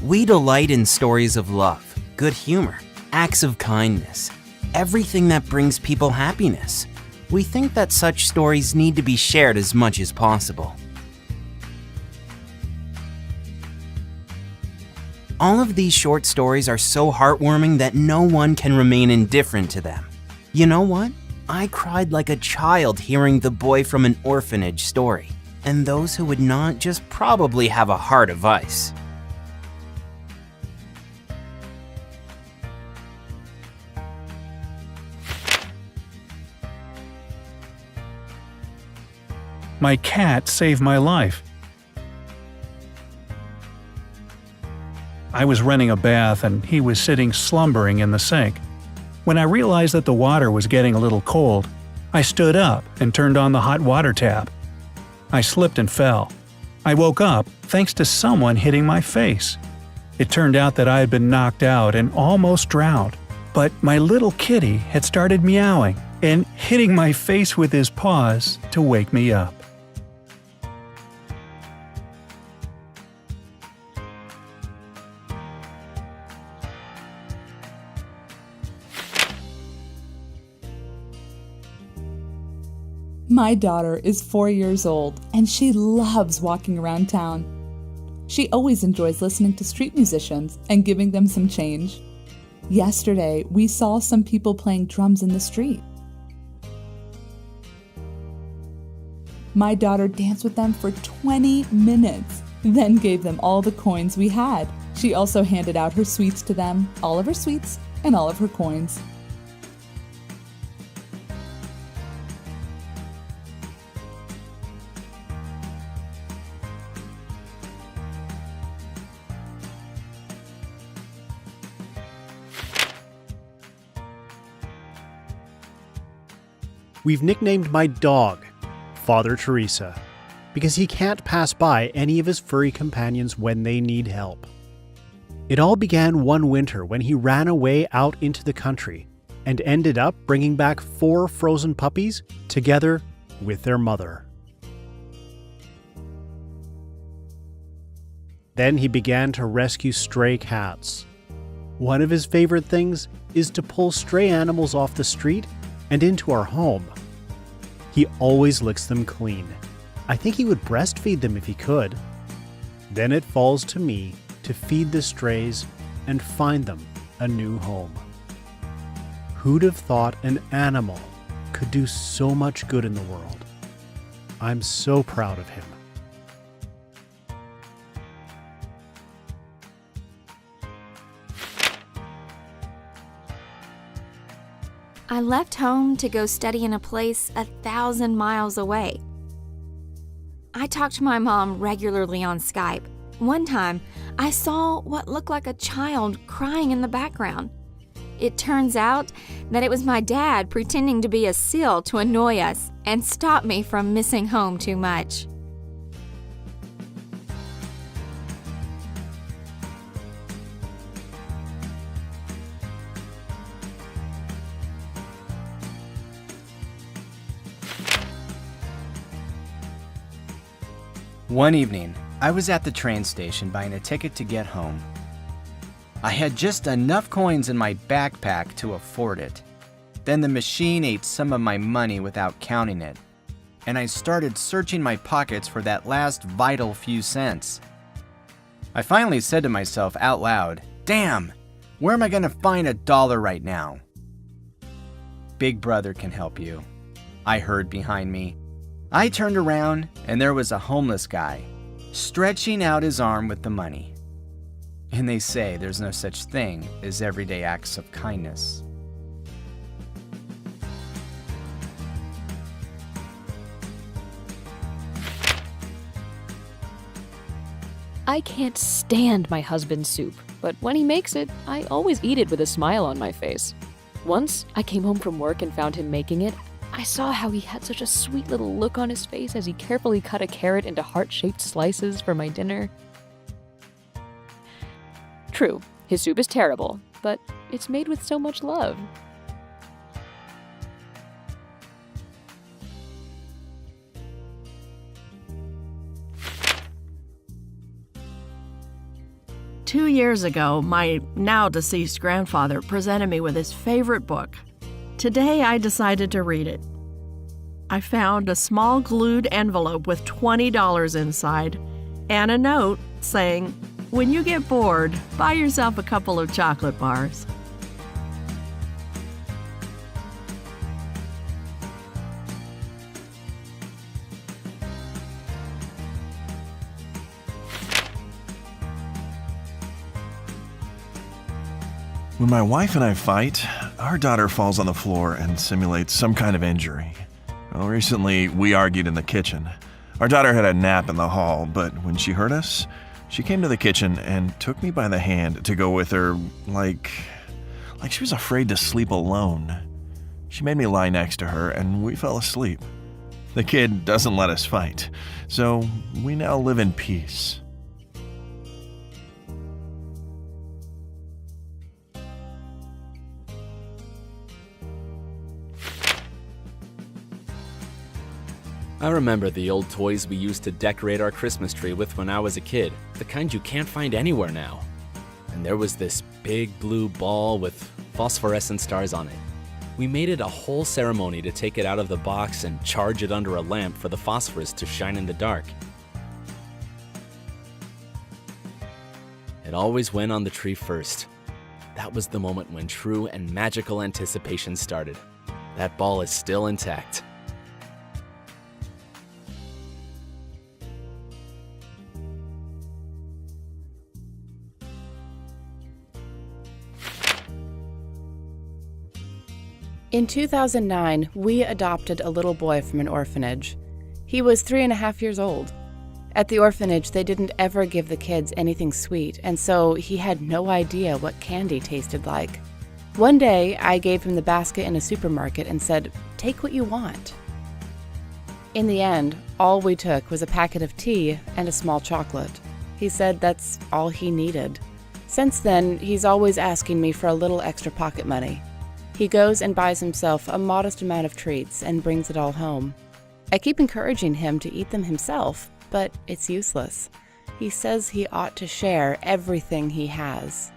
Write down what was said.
We delight in stories of love, good humor, acts of kindness, everything that brings people happiness. We think that such stories need to be shared as much as possible. All of these short stories are so heartwarming that no one can remain indifferent to them. You know what? I cried like a child hearing the boy from an orphanage story, and those who would not just probably have a heart of ice. My cat saved my life. I was running a bath and he was sitting slumbering in the sink. When I realized that the water was getting a little cold, I stood up and turned on the hot water tap. I slipped and fell. I woke up thanks to someone hitting my face. It turned out that I had been knocked out and almost drowned, but my little kitty had started meowing and hitting my face with his paws to wake me up. My daughter is 4 years old and she loves walking around town. She always enjoys listening to street musicians and giving them some change. Yesterday, we saw some people playing drums in the street. My daughter danced with them for 20 minutes, then gave them all the coins we had. She also handed out her sweets to them, all of her sweets and all of her coins. We've nicknamed my dog Father Teresa because he can't pass by any of his furry companions when they need help. It all began one winter when he ran away out into the country and ended up bringing back 4 frozen puppies together with their mother. Then he began to rescue stray cats. One of his favorite things is to pull stray animals off the street and into our home. He always licks them clean. I think he would breastfeed them if he could. Then it falls to me to feed the strays and find them a new home. Who'd have thought an animal could do so much good in the world? I'm so proud of him. I left home to go study in a place 1,000 miles away. I talked to my mom regularly on Skype. One time, I saw what looked like a child crying in the background. It turns out that it was my dad pretending to be a seal to annoy us and stop me from missing home too much. One evening, I was at the train station buying a ticket to get home. I had just enough coins in my backpack to afford it. Then the machine ate some of my money without counting it, and I started searching my pockets for that last vital few cents. I finally said to myself out loud, "Damn, where am I gonna find $1 right now?" "Big Brother can help you," I heard behind me. I turned around and there was a homeless guy, stretching out his arm with the money. And they say there's no such thing as everyday acts of kindness. I can't stand my husband's soup, but when he makes it, I always eat it with a smile on my face. Once, I came home from work and found him making it. I saw how he had such a sweet little look on his face as he carefully cut a carrot into heart-shaped slices for my dinner. True, his soup is terrible, but it's made with so much love. 2 years ago, my now deceased grandfather presented me with his favorite book. Today, I decided to read it. I found a small glued envelope with $20 inside and a note saying, "When you get bored, buy yourself a couple of chocolate bars." When my wife and I fight, our daughter falls on the floor and simulates some kind of injury. Well, recently, we argued in the kitchen. Our daughter had a nap in the hall, but when she heard us, she came to the kitchen and took me by the hand to go with her like she was afraid to sleep alone. She made me lie next to her, and we fell asleep. The kid doesn't let us fight, so we now live in peace. I remember the old toys we used to decorate our Christmas tree with when I was a kid, the kind you can't find anywhere now. And there was this big blue ball with phosphorescent stars on it. We made it a whole ceremony to take it out of the box and charge it under a lamp for the phosphorus to shine in the dark. It always went on the tree first. That was the moment when true and magical anticipation started. That ball is still intact. In 2009, we adopted a little boy from an orphanage. He was 3.5 years old. At the orphanage, they didn't ever give the kids anything sweet, and so he had no idea what candy tasted like. One day, I gave him the basket in a supermarket and said, "Take what you want." In the end, all we took was a packet of tea and a small chocolate. He said that's all he needed. Since then, he's always asking me for a little extra pocket money. He goes and buys himself a modest amount of treats and brings it all home. I keep encouraging him to eat them himself, but it's useless. He says he ought to share everything he has.